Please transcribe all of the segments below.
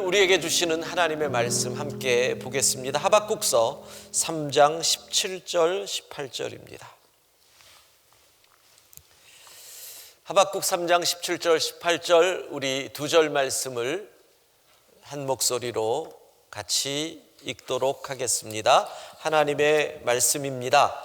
우리에게 주시는 하나님의 말씀 함께 보겠습니다. 하박국서 3장 17절 18절입니다. 하박국 3장 17절 18절 우리 두 절 말씀을 한 목소리로 같이 읽도록 하겠습니다. 하나님의 말씀입니다.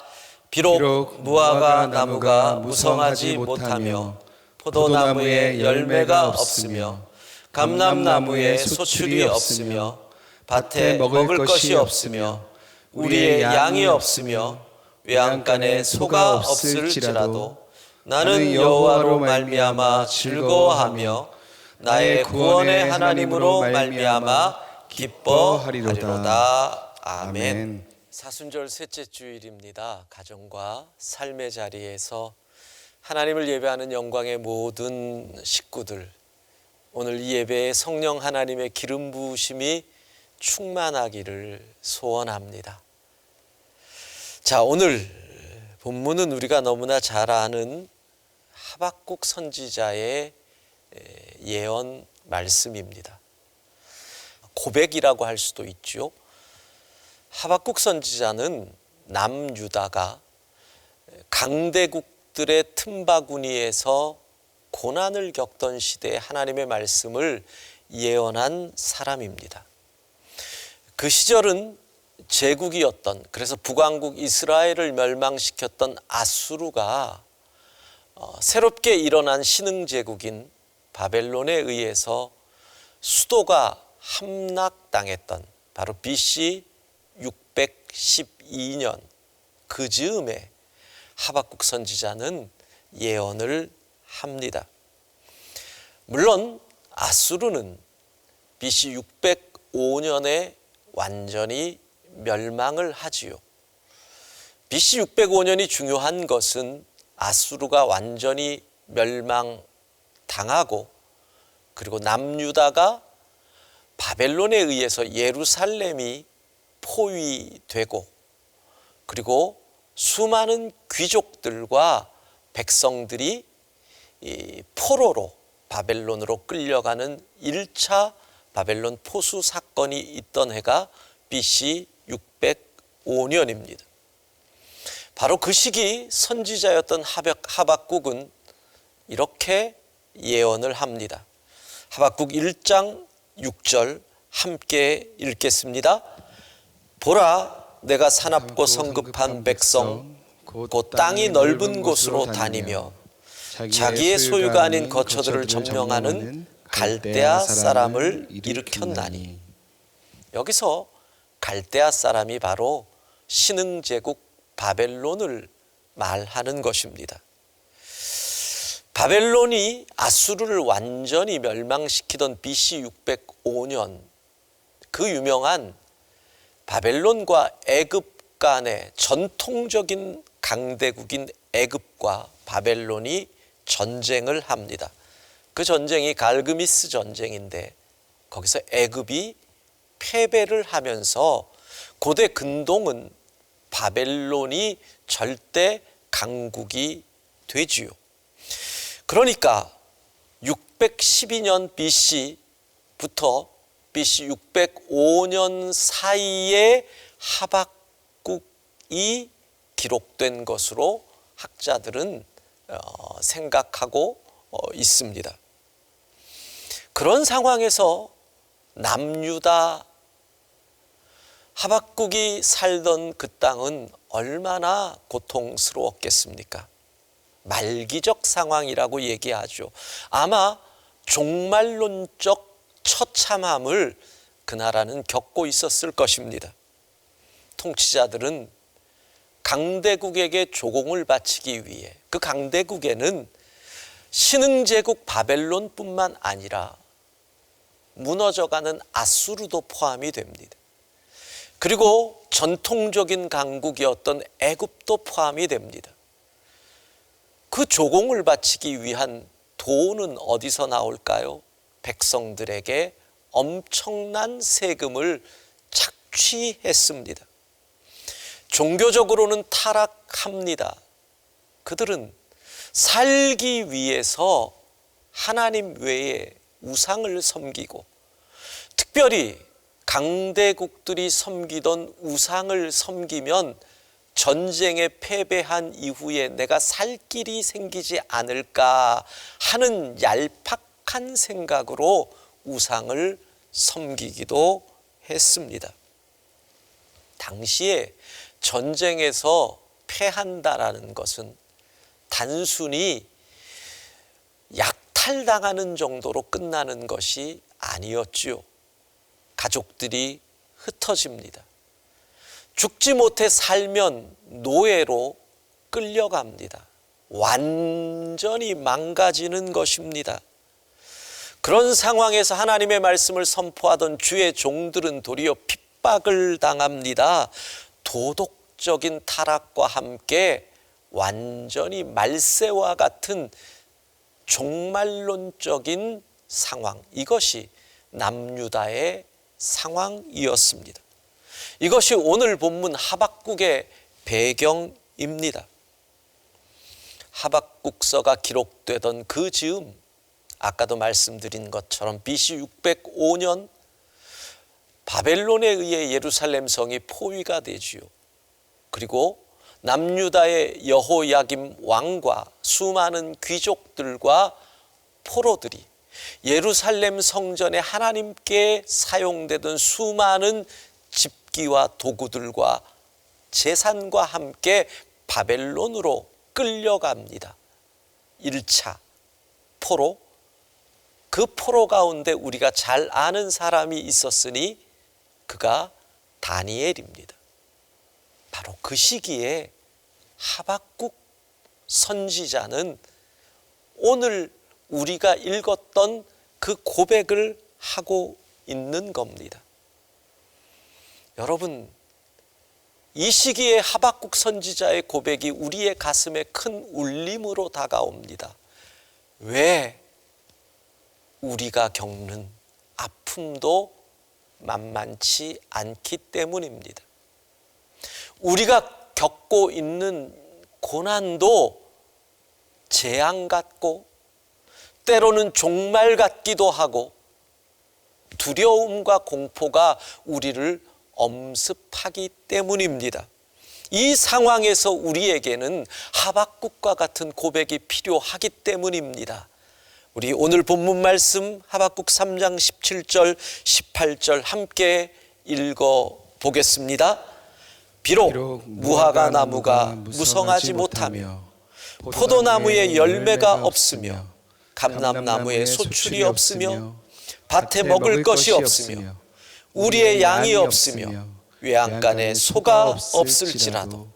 비록 무화과 나무가 무성하지 못하며 포도나무에 열매가 없으며 감람나무에 소출이 없으며 밭에 먹을 것이 없으며 우리의 양이 없으며 외양간에 소가 없을지라도 나는 여호와로 말미암아 즐거워하며 나의 구원의 하나님으로 말미암아 기뻐하리로다. 아멘. 사순절 셋째 주일입니다. 가정과 삶의 자리에서 하나님을 예배하는 영광의 모든 식구들, 오늘 이 예배에 성령 하나님의 기름 부으심이 충만하기를 소원합니다. 자, 오늘 본문은 우리가 너무나 잘 아는 하박국 선지자의 예언 말씀입니다. 고백이라고 할 수도 있죠. 하박국 선지자는 남유다가 강대국들의 틈바구니에서 고난을 겪던 시대에 하나님의 말씀을 예언한 사람입니다. 그 시절은 제국이었던, 그래서 북왕국 이스라엘을 멸망시켰던 아수르가 새롭게 일어난 신흥제국인 바벨론에 의해서 수도가 함락당했던 바로 BC 612년 그 즈음에 하박국 선지자는 예언을 합니다. 물론 아수르는 BC 605년에 완전히 멸망을 하지요. BC 605년이 중요한 것은 아수르가 완전히 멸망당하고 그리고 남유다가 바벨론에 의해서 예루살렘이 포위되고 그리고 수많은 귀족들과 백성들이 이 포로로 바벨론으로 끌려가는 1차 바벨론 포수 사건이 있던 해가 BC 605년입니다. 바로 그 시기 선지자였던 하박국은 이렇게 예언을 합니다. 하박국 1장 6절 함께 읽겠습니다. 보라, 내가 사납고 성급한 백성 곧 땅이 넓은 곳으로 다니며 자기의 소유가 아닌 거처들을 점령하는 갈대아 사람을 일으켰나니. 여기서 갈대아 사람이 바로 신흥제국 바벨론을 말하는 것입니다. 바벨론이 아수르를 완전히 멸망시키던 BC 605년 그 유명한 바벨론과 애굽 간의 전통적인 강대국인 애굽과 바벨론이 전쟁을 합니다. 그 전쟁이 갈그미스 전쟁인데 거기서 애굽이 패배를 하면서 고대 근동은 바벨론이 절대 강국이 되지요. 그러니까 612년 BC부터 BC 605년 사이에 하박국이 기록된 것으로 학자들은 생각하고 있습니다. 그런 상황에서 남유다 하박국이 살던 그 땅은 얼마나 고통스러웠겠습니까? 말기적 상황이라고 얘기하죠. 아마 종말론적 처참함을 그 나라는 겪고 있었을 것입니다. 통치자들은 강대국에게 조공을 바치기 위해 그 강대국에는 신흥제국 바벨론뿐만 아니라 무너져가는 아수르도 포함이 됩니다. 그리고 전통적인 강국이었던 애굽도 포함이 됩니다. 그 조공을 바치기 위한 돈은 어디서 나올까요? 백성들에게 엄청난 세금을 착취했습니다. 종교적으로는 타락합니다. 그들은 살기 위해서 하나님 외에 우상을 섬기고 특별히 강대국들이 섬기던 우상을 섬기면 전쟁에 패배한 이후에 내가 살 길이 생기지 않을까 하는 얄팍한 생각으로 우상을 섬기기도 했습니다. 당시에 전쟁에서 패한다라는 것은 단순히 약탈당하는 정도로 끝나는 것이 아니었지요. 가족들이 흩어집니다. 죽지 못해 살면 노예로 끌려갑니다. 완전히 망가지는 것입니다. 그런 상황에서 하나님의 말씀을 선포하던 주의 종들은 도리어 핍박을 당합니다. 도덕적인 타락과 함께 완전히 말세와 같은 종말론적인 상황, 이것이 남유다의 상황이었습니다. 이것이 오늘 본문 하박국의 배경입니다. 하박국서가 기록되던 그 즈음, 아까도 말씀드린 것처럼 BC 605년 바벨론에 의해 예루살렘 성이 포위가 되지요. 그리고 남유다의 여호야김 왕과 수많은 귀족들과 포로들이 예루살렘 성전에 하나님께 사용되던 수많은 집기와 도구들과 재산과 함께 바벨론으로 끌려갑니다. 1차 포로, 그 포로 가운데 우리가 잘 아는 사람이 있었으니 그가 다니엘입니다. 바로 그 시기에 하박국 선지자는 오늘 우리가 읽었던 그 고백을 하고 있는 겁니다. 여러분, 이 시기에 하박국 선지자의 고백이 우리의 가슴에 큰 울림으로 다가옵니다. 왜? 우리가 겪는 아픔도 만만치 않기 때문입니다. 우리가 겪고 있는 고난도 재앙 같고 때로는 종말 같기도 하고 두려움과 공포가 우리를 엄습하기 때문입니다. 이 상황에서 우리에게는 하박국과 같은 고백이 필요하기 때문입니다. 우리 오늘 본문 말씀 하박국 3장 17절 18절 함께 읽어보겠습니다. 비록 무화과 나무가 무성하지 못하며 포도나무에 열매가 없으며 감람나무에 소출이 없으며 밭에 먹을 것이 없으며 우리의 양이 없으며 외양간에 소가 없을지라도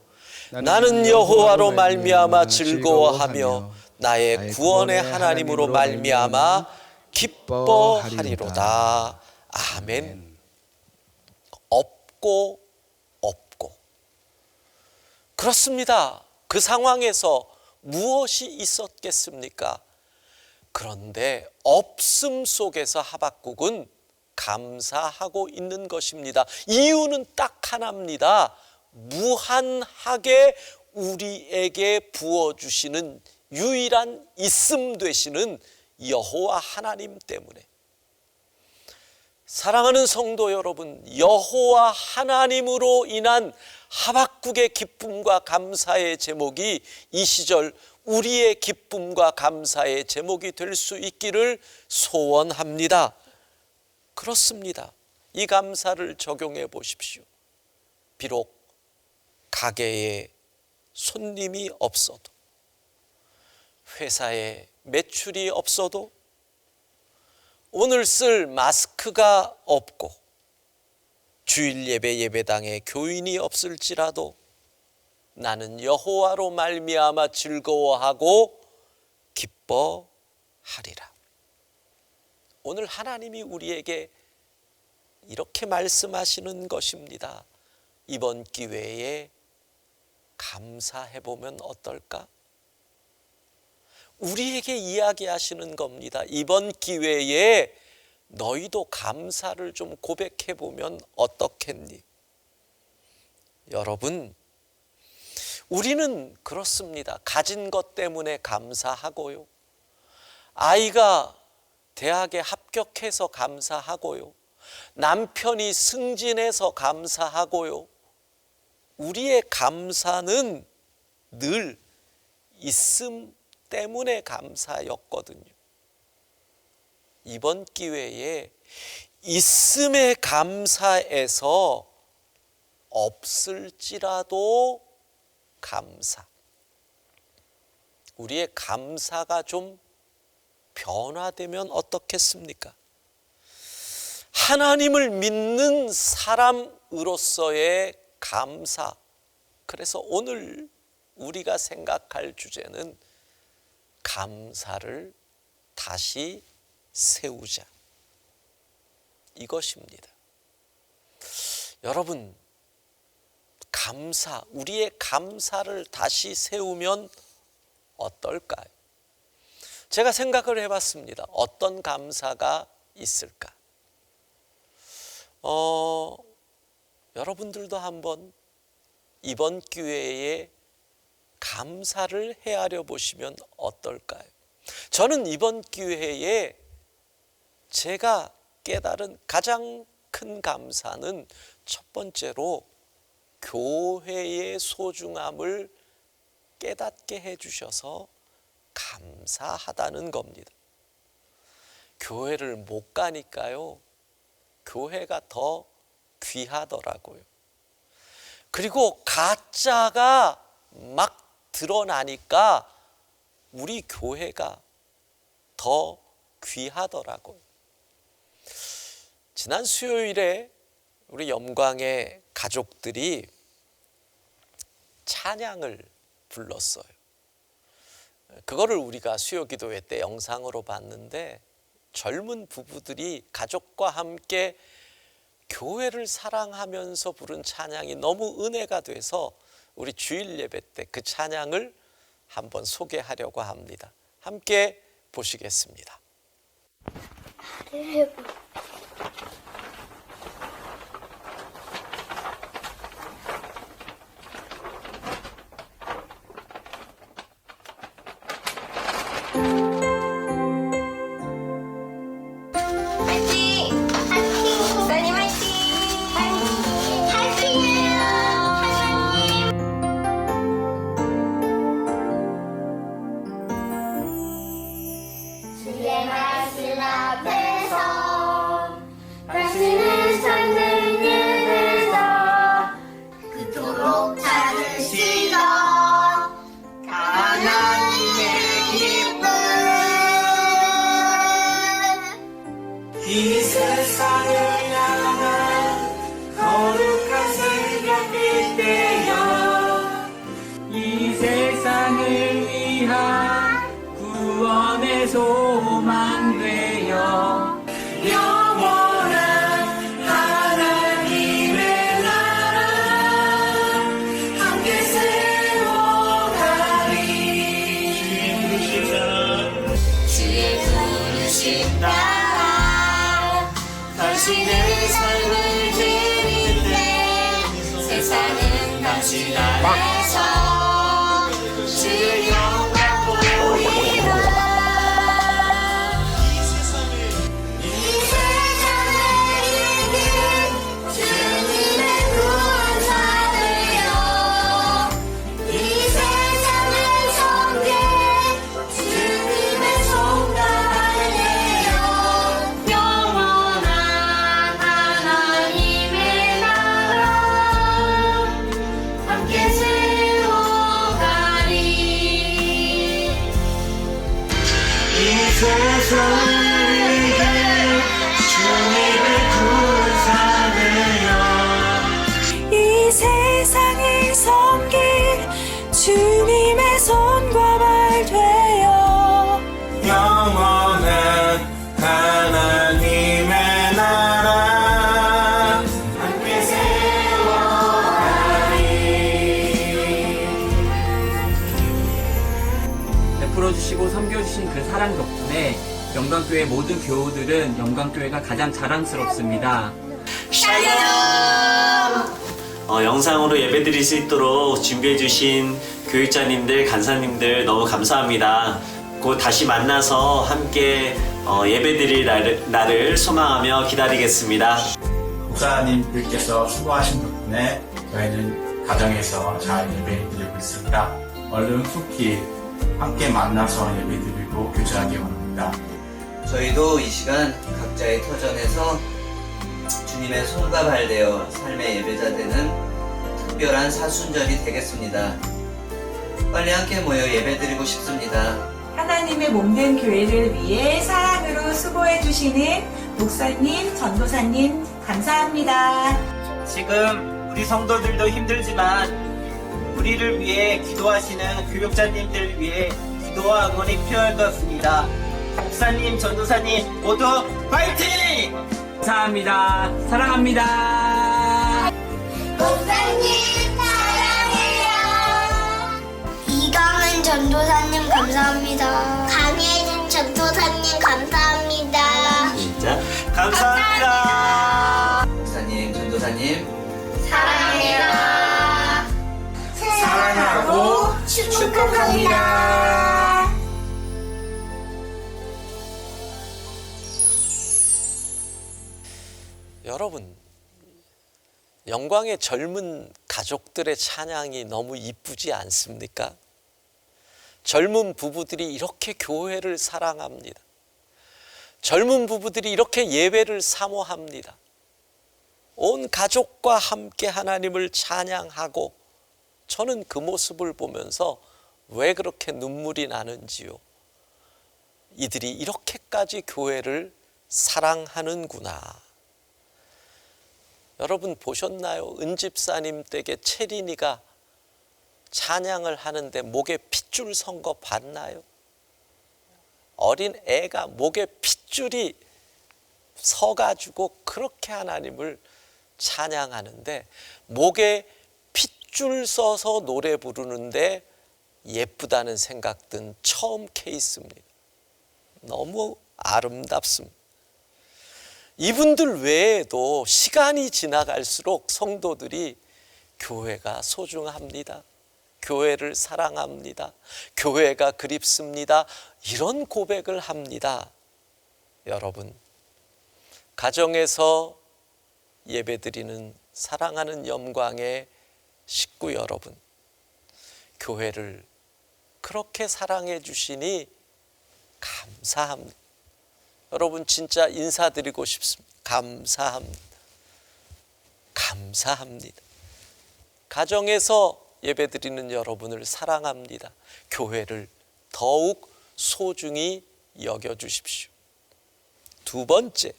나는 여호와로 말미암아 즐거워하며 나의 구원의 하나님으로 말미암아 기뻐하리로다. 아멘. 없고 그렇습니다. 그 상황에서 무엇이 있었겠습니까? 그런데 없음 속에서 하박국은 감사하고 있는 것입니다. 이유는 딱 하나입니다. 무한하게 우리에게 부어주시는 유일한 있음 되시는 여호와 하나님 때문에. 사랑하는 성도 여러분, 여호와 하나님으로 인한 하박국의 기쁨과 감사의 제목이 이 시절 우리의 기쁨과 감사의 제목이 될 수 있기를 소원합니다. 그렇습니다. 이 감사를 적용해 보십시오. 비록 가게에 손님이 없어도, 회사에 매출이 없어도, 오늘 쓸 마스크가 없고, 주일 예배 예배당에 교인이 없을지라도 나는 여호와로 말미암아 즐거워하고 기뻐하리라. 오늘 하나님이 우리에게 이렇게 말씀하시는 것입니다. 이번 기회에 감사해 보면 어떨까? 우리에게 이야기하시는 겁니다. 이번 기회에 너희도 감사를 좀 고백해 보면 어떻겠니? 여러분, 우리는 그렇습니다. 가진 것 때문에 감사하고요. 아이가 대학에 합격해서 감사하고요. 남편이 승진해서 감사하고요. 우리의 감사는 늘 있음 때문에 감사였거든요. 이번 기회에 있음에 감사해서 없을지라도 감사. 우리의 감사가 좀 변화되면 어떻겠습니까? 하나님을 믿는 사람으로서의 감사. 그래서 오늘 우리가 생각할 주제는 감사를 다시 세우자. 이것입니다. 여러분, 감사, 우리의 감사를 다시 세우면 어떨까요? 제가 생각을 해봤습니다. 어떤 감사가 있을까? 여러분들도 한번 이번 기회에 감사를 헤아려 보시면 어떨까요? 저는 이번 기회에 제가 깨달은 가장 큰 감사는 첫 번째로 교회의 소중함을 깨닫게 해주셔서 감사하다는 겁니다. 교회를 못 가니까요, 교회가 더 귀하더라고요. 그리고 가짜가 막 드러나니까 우리 교회가 더 귀하더라고요. 지난 수요일에 우리 영광의 가족들이 찬양을 불렀어요. 그거를 우리가 수요기도회 때 영상으로 봤는데 젊은 부부들이 가족과 함께 교회를 사랑하면서 부른 찬양이 너무 은혜가 돼서 우리 주일 예배 때 그 찬양을 한번 소개하려고 합니다. 함께 보시겠습니다. 이 세상을 향한 거룩한 새벽빛 되어 이 세상을 위한 구원의 소망 되어 영원한 하나님의 나라 함께 세워가리. 주의 부르심 따라 당신의 삶을 드릴 때 세상은 당신 안에서 주의 영광 보이라. 이 세상을 이긴 주님의 구원사되어 이 세상을 섬긴 주님의 손가락이여 영원한 하나님의 나라 함께 세워가리. 이 세상을 이긴 주님의 구원사되어 이 세상을 섬긴 주님의 손과 발 되어 영원한 하나님의 나라 함께 세워가리. 베풀어 주시고 섬겨주신 그 사랑 덕분에 영광교회 모든 교우들은 영광교회가 가장 자랑스럽습니다. 영상으로 예배드릴 수 있도록 준비해주신 교육자님들, 간사님들 너무 감사합니다. 곧 다시 만나서 함께 예배드릴 날을 소망하며 기다리겠습니다. 목사님들께서 수고하신 덕분에 저희는 가정에서 잘 예배드리고 있습니다. 얼른 속히 함께 만나서 예배드리고 교제하기 원합니다. 저희도 이 시간 각자의 터전에서 주님의 손과 발 되어 삶의 예배자 되는 특별한 사순절이 되겠습니다. 빨리 함께 모여 예배드리고 싶습니다. 하나님의 몸된 교회를 위해 사랑으로 수고해 주시는 목사님, 전도사님 감사합니다. 지금 우리 성도들도 힘들지만 우리를 위해 기도하시는 교육자님들 위해 기도와 응원이 필요할 것 같습니다. 목사님, 전도사님 모두 파이팅! 감사합니다. 사랑합니다. 목사님 사랑해요. 이강은 전도사님 감사합니다. 강혜진 전도사님 감사합니다. 진짜 감사합니다. 목사님, 전도사님 사랑합니다. 사랑하고 축복합니다. 여러분, 영광의 젊은 가족들의 찬양이 너무 이쁘지 않습니까? 젊은 부부들이 이렇게 교회를 사랑합니다. 젊은 부부들이 이렇게 예배를 사모합니다. 온 가족과 함께 하나님을 찬양하고, 저는 그 모습을 보면서 왜 그렇게 눈물이 나는지요. 이들이 이렇게까지 교회를 사랑하는구나. 여러분 보셨나요? 은집사님 댁에 채린이가 찬양을 하는데 목에 핏줄 선 거 봤나요? 어린 애가 목에 핏줄이 서가지고 그렇게 하나님을 찬양하는데, 목에 핏줄 써서 노래 부르는데 예쁘다는 생각 든 처음 케이스입니다. 너무 아름답습니다. 이분들 외에도 시간이 지나갈수록 성도들이 교회가 소중합니다. 교회를 사랑합니다. 교회가 그립습니다. 이런 고백을 합니다. 여러분, 가정에서 예배드리는 사랑하는 영광의 식구 여러분, 교회를 그렇게 사랑해 주시니 감사합니다. 여러분 진짜 인사드리고 싶습니다. 감사합니다. 감사합니다. 가정에서 예배드리는 여러분을 사랑합니다. 교회를 더욱 소중히 여겨주십시오. 두 번째,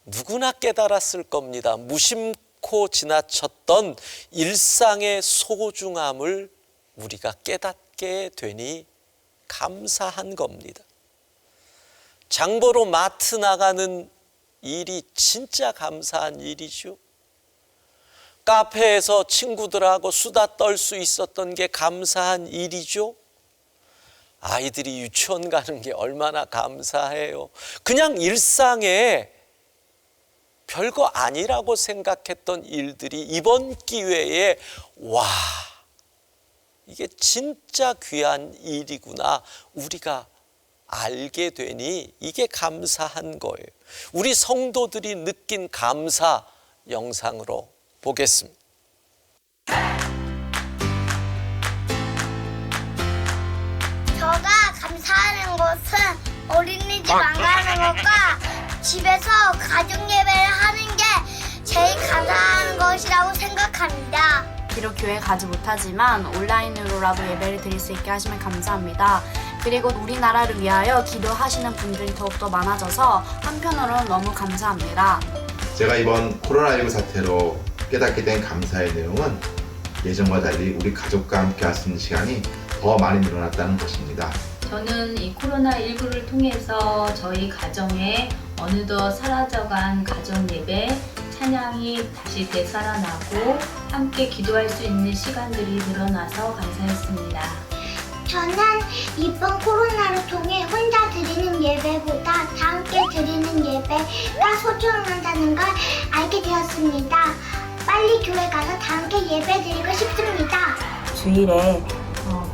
누구나 깨달았을 겁니다. 무심코 지나쳤던 일상의 소중함을 우리가 깨닫게 되니 감사한 겁니다. 장보러 마트 나가는 일이 진짜 감사한 일이죠. 카페에서 친구들하고 수다 떨 수 있었던 게 감사한 일이죠. 아이들이 유치원 가는 게 얼마나 감사해요. 그냥 일상에 별거 아니라고 생각했던 일들이 이번 기회에 와, 이게 진짜 귀한 일이구나 우리가 알게 되니 이게 감사한 거예요. 우리 성도들이 느낀 감사 영상으로 보겠습니다. 저가 감사하는 것은 어린이집 안 가는 것과 집에서 가정 예배를 하는 게 제일 감사한 것이라고 생각합니다. 비록 교회 가지 못하지만 온라인으로라도 예배를 드릴 수 있게 하시면 감사합니다. 그리고 우리나라를 위하여 기도하시는 분들이 더욱더 많아져서 한편으로는 너무 감사합니다. 제가 이번 코로나19 사태로 깨닫게 된 감사의 내용은 예전과 달리 우리 가족과 함께 할 수 있는 시간이 더 많이 늘어났다는 것입니다. 저는 이 코로나19를 통해서 저희 가정에 어느덧 사라져간 가정 예배, 찬양이 다시 되살아나고 함께 기도할 수 있는 시간들이 늘어나서 감사했습니다. 저는 이번 코로나를 통해 혼자 드리는 예배보다 다 함께 드리는 예배가 소중하다는 걸 알게 되었습니다. 빨리 교회 가서 다 함께 예배 드리고 싶습니다. 주일에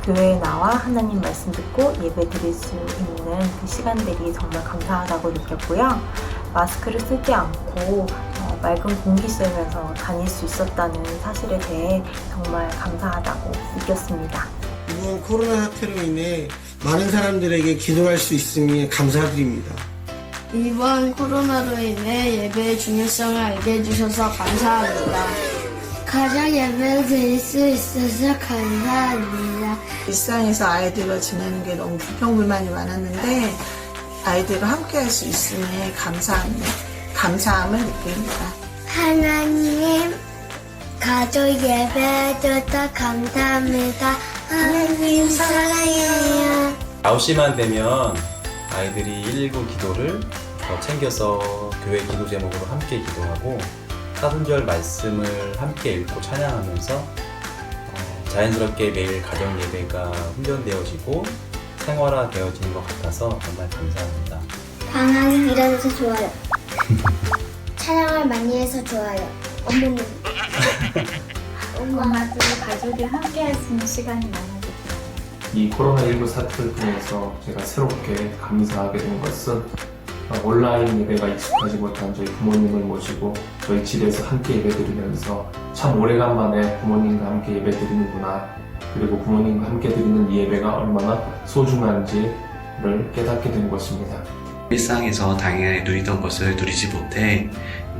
교회에 나와 하나님 말씀 듣고 예배 드릴 수 있는 그 시간들이 정말 감사하다고 느꼈고요. 마스크를 쓰지 않고 맑은 공기 쐬면서 다닐 수 있었다는 사실에 대해 정말 감사하다고 느꼈습니다. 이번 코로나 사태로 인해 많은 사람들에게 기도할 수 있음에 감사드립니다. 이번 코로나로 인해 예배의 중요성을 알게 해주셔서 감사합니다. 가정 예배를 드릴 수 있어서 감사합니다. 일상에서 아이들과 지내는 게 너무 불평불만이 많았는데 아이들과 함께 할 수 있음에 감사함을 느낍니다. 하나님, 가족 예배해줘서 감사합니다. 하나님 사랑해요. 9시만 되면 아이들이 119 기도를 챙겨서 교회 기도 제목으로 함께 기도하고 사순절 말씀을 함께 읽고 찬양하면서 자연스럽게 매일 가정 예배가 훈련되어지고 생활화되어지는 것 같아서 정말 감사합니다. 방학이 일어나서 좋아요. 찬양을 많이 해서 좋아요. 어머님. 엄마도 가족이 함께 할 수 있는 시간이 많아졌어요. 이 코로나19 사태를 통해서 제가 새롭게 감사하게 된 것은 온라인 예배가 익숙하지 못한 저희 부모님을 모시고 저희 집에서 함께 예배드리면서 참 오래간만에 부모님과 함께 예배드리는구나, 그리고 부모님과 함께 드리는 이 예배가 얼마나 소중한지를 깨닫게 된 것입니다. 일상에서 당연히 누리던 것을 누리지 못해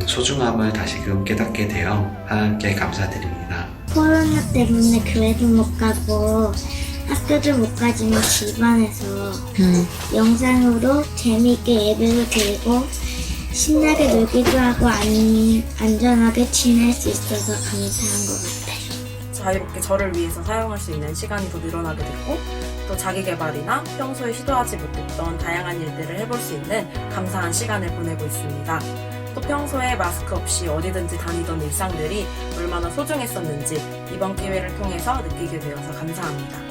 소중함을 다시금 깨닫게 되어 하나님께 감사드립니다. 코로나 때문에 교회도 못 가고 학교도 못 가지만 집안에서 영상으로 재미있게 예배를 드리고 신나게 놀기도 하고 안전하게 지낼 수 있어서 감사한 것 같아요. 자유롭게 저를 위해서 사용할 수 있는 시간이 더 늘어나게 됐고, 또 자기개발이나 평소에 시도하지 못했던 다양한 일들을 해볼 수 있는 감사한 시간을 보내고 있습니다. 또 평소에 마스크 없이 어디든지 다니던 일상들이 얼마나 소중했었는지 이번 기회를 통해서 느끼게 되어서 감사합니다.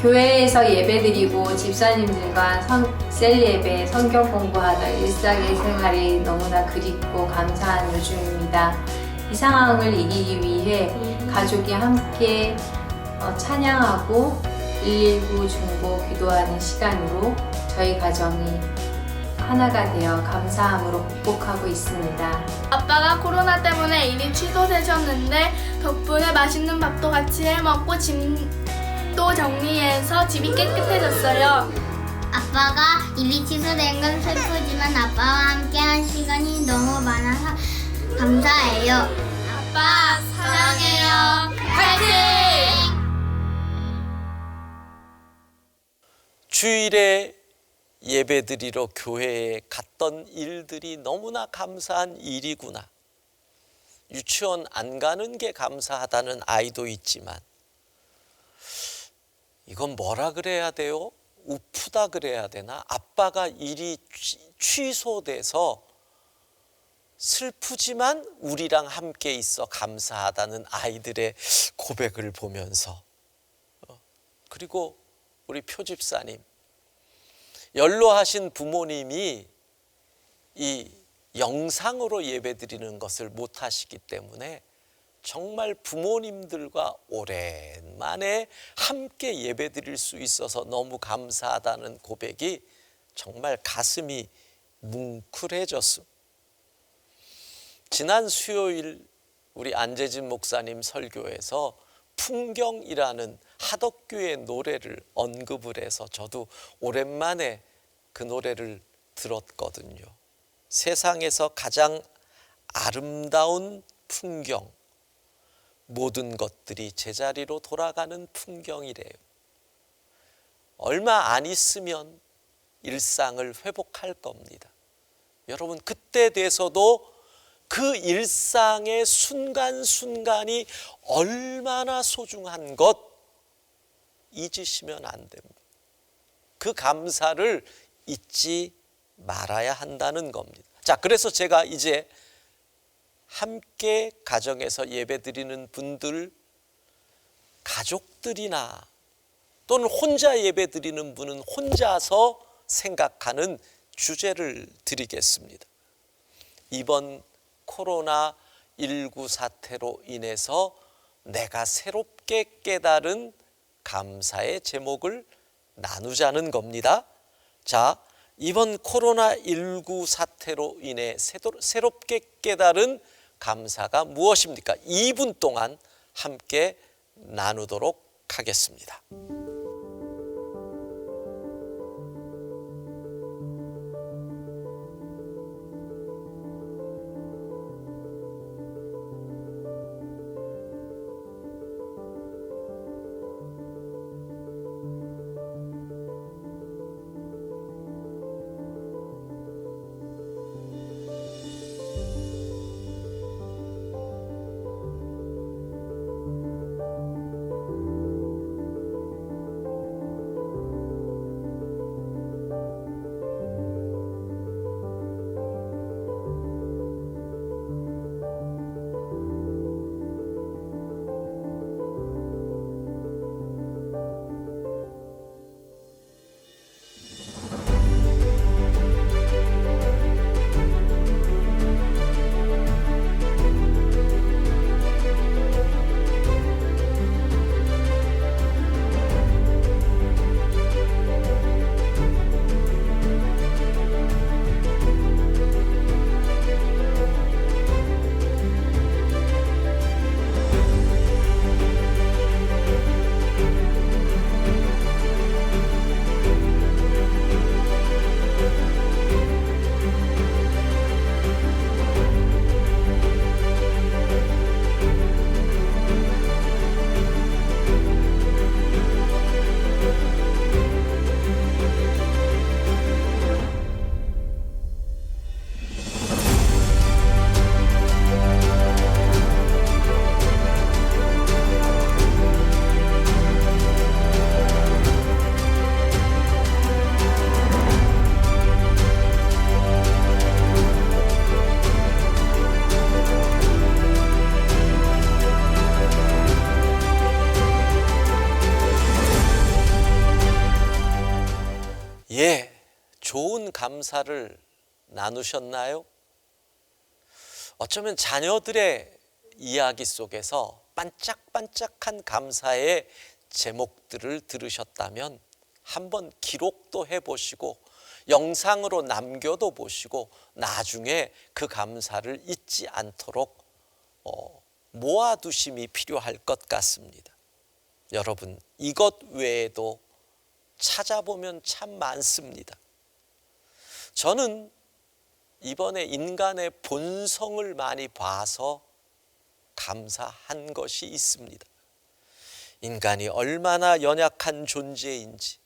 교회에서 예배드리고 집사님들과 셀 예배, 성경 공부하던 일상의 생활이 너무나 그립고 감사한 요즘입니다. 이 상황을 이기기 위해 가족이 함께 찬양하고 119 중보 기도하는 시간으로 저희 가정이 하나가 되어 감사함으로 극복하고 있습니다. 아빠가 코로나 때문에 일이 취소되셨는데 덕분에 맛있는 밥도 같이 해먹고 짐도 정리해서 집이 깨끗해졌어요. 아빠가 일이 취소된 건 슬프지만 아빠와 함께한 시간이 너무 많아서 감사해요. 아빠 사랑해요. 파이팅! 주일에 예배드리러 교회에 갔던 일들이 너무나 감사한 일이구나. 유치원 안 가는 게 감사하다는 아이도 있지만 이건 뭐라 그래야 돼요? 우프다 그래야 되나? 아빠가 일이 취소돼서 슬프지만 우리랑 함께 있어 감사하다는 아이들의 고백을 보면서, 그리고 우리 표집사님, 연로하신 부모님이 이 영상으로 예배드리는 것을 못하시기 때문에 정말 부모님들과 오랜만에 함께 예배드릴 수 있어서 너무 감사하다는 고백이 정말 가슴이 뭉클해졌습니다. 지난 수요일 우리 안재진 목사님 설교에서 풍경이라는 하덕교의 노래를 언급을 해서 저도 오랜만에 그 노래를 들었거든요. 세상에서 가장 아름다운 풍경, 모든 것들이 제자리로 돌아가는 풍경이래요. 얼마 안 있으면 일상을 회복할 겁니다. 여러분, 그때 돼서도 그 일상의 순간순간이 얼마나 소중한 것 잊으시면 안 됩니다. 그 감사를 잊지 말아야 한다는 겁니다. 자, 그래서 제가 이제 함께 가정에서 예배드리는 분들, 가족들이나 또는 혼자 예배드리는 분은 혼자서 생각하는 주제를 드리겠습니다. 이번 코로나19 사태로 인해서 내가 새롭게 깨달은 감사의 제목을 나누자는 겁니다. 자, 이번 코로나19 사태로 인해 새롭게 깨달은 감사가 무엇입니까? 2분 동안 함께 나누도록 하겠습니다. 예, 좋은 감사를 나누셨나요? 어쩌면 자녀들의 이야기 속에서 반짝반짝한 감사의 제목들을 들으셨다면 한번 기록도 해보시고 영상으로 남겨도 보시고 나중에 그 감사를 잊지 않도록 모아두심이 필요할 것 같습니다. 여러분, 이것 외에도 찾아보면 참 많습니다. 저는 이번에 인간의 본성을 많이 봐서 감사한 것이 있습니다. 인간이 얼마나 연약한 존재인지,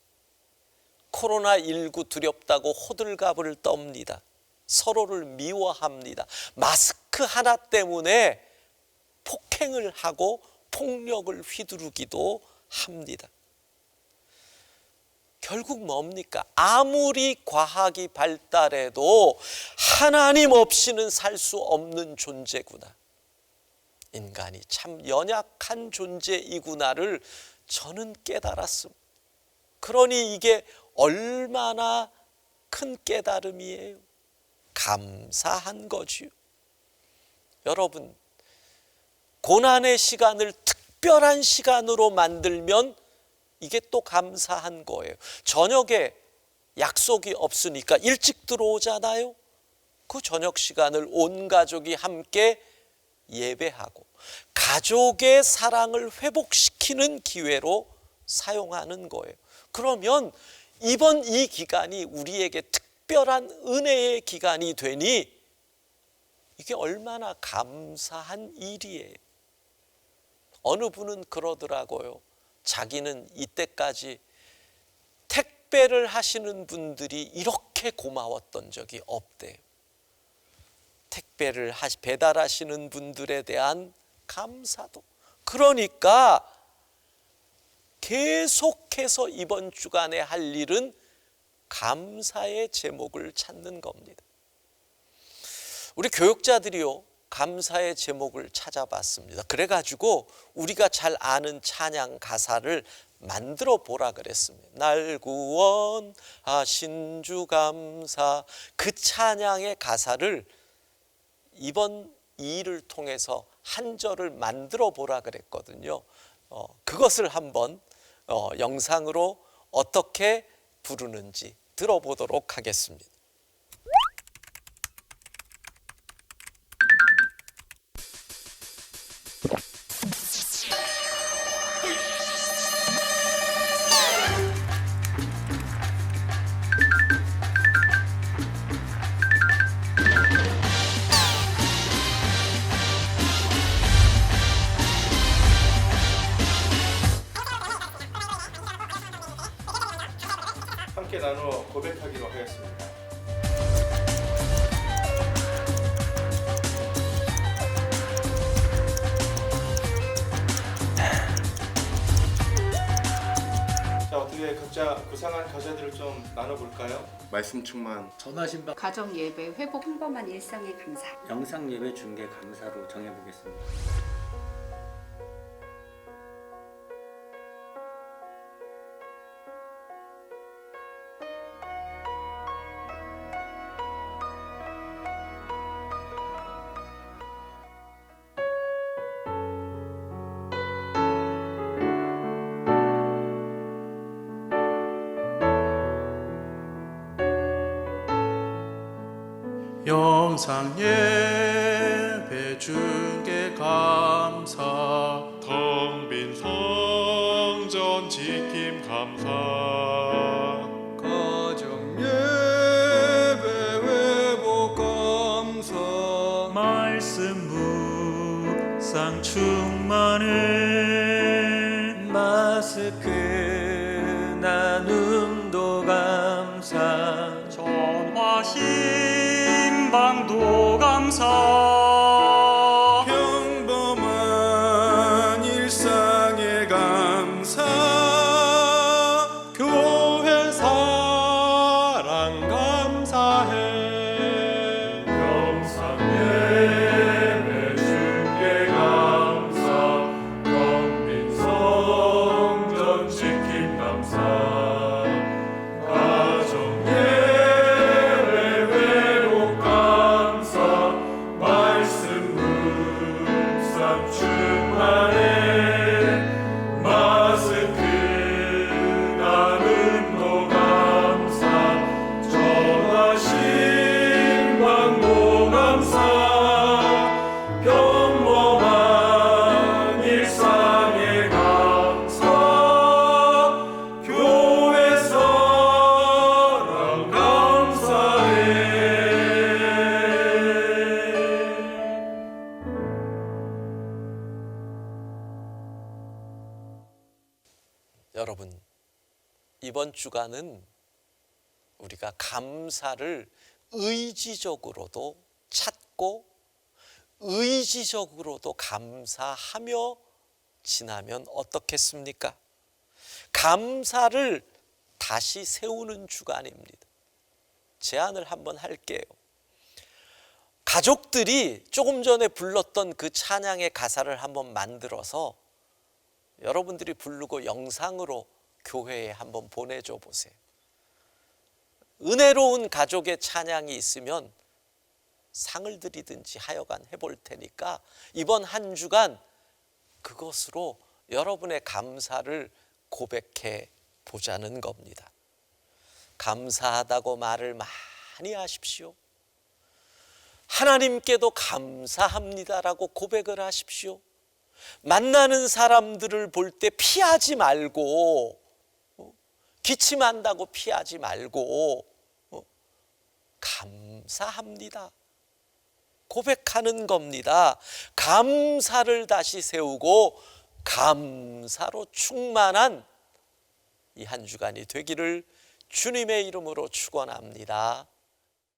코로나19 두렵다고 호들갑을 떱니다. 서로를 미워합니다. 마스크 하나 때문에 폭행을 하고 폭력을 휘두르기도 합니다. 결국 뭡니까? 아무리 과학이 발달해도 하나님 없이는 살 수 없는 존재구나. 인간이 참 연약한 존재이구나를 저는 깨달았습니다. 그러니 이게 얼마나 큰 깨달음이에요. 감사한 거지요. 여러분, 고난의 시간을 특별한 시간으로 만들면 이게 또 감사한 거예요. 저녁에 약속이 없으니까 일찍 들어오잖아요. 그 저녁 시간을 온 가족이 함께 예배하고 가족의 사랑을 회복시키는 기회로 사용하는 거예요. 그러면 이번 이 기간이 우리에게 특별한 은혜의 기간이 되니 이게 얼마나 감사한 일이에요. 어느 분은 그러더라고요. 자기는 이때까지 택배를 하시는 분들이 이렇게 고마웠던 적이 없대요. 택배를 배달하시는 분들에 대한 감사도. 그러니까 계속해서 이번 주간에 할 일은 감사의 제목을 찾는 겁니다. 우리 교육자들이요, 감사의 제목을 찾아봤습니다. 그래가지고 우리가 잘 아는 찬양 가사를 만들어 보라 그랬습니다. 날 구원하신 주 감사. 그 찬양의 가사를 이번 이 일을 통해서 한 절을 만들어 보라 그랬거든요. 그것을 한번 영상으로 어떻게 부르는지 들어보도록 하겠습니다. 함께 나누어 고백하기로 하였습니다. 자, 어떻게 각자 구상한 과제들을 좀 나눠볼까요? 말씀 충만, 전하신 바 가정 예배 회복 평범한 일상의 감사. 영상 예배 중계 감사로 정해보겠습니다. 영상 예배 중계 감사, 텅 빈 성전 지킴 감사, 가정 예배 회복 감사, 말씀 묵상 충만해, 마스크 나눔도 감사, 전화신방도 감사, 평범한 일상의 감사, 교회 사랑 감사해, 영상 예배 중계 감사, 텅 빈 성전 지킴 감사, 가정 예배 회복 감사, 말씀 묵상 충만해, 마스크 나눔도 감사, 전화신방도 감사, 평범한 일상의 감사, 교회 사랑 감사해. 여러분, 이번 주간은 우리가 감사를 의지적으로도 찾고 의지적으로도 감사하며 지나면 어떻겠습니까? 감사를 다시 세우는 주간입니다. 제안을 한번 할게요. 가족들이 조금 전에 불렀던 그 찬양의 가사를 한번 만들어서 여러분들이 부르고 영상으로 교회에 한번 보내줘 보세요. 은혜로운 가족의 찬양이 있으면 상을 드리든지 하여간 해볼 테니까 이번 한 주간 그것으로 여러분의 감사를 고백해 보자는 겁니다. 감사하다고 말을 많이 하십시오. 하나님께도 감사합니다라고 고백을 하십시오. 만나는 사람들을 볼 때 피하지 말고, 기침한다고 피하지 말고 감사합니다 고백하는 겁니다. 감사를 다시 세우고 감사로 충만한 이 한 주간이 되기를 주님의 이름으로 축원합니다.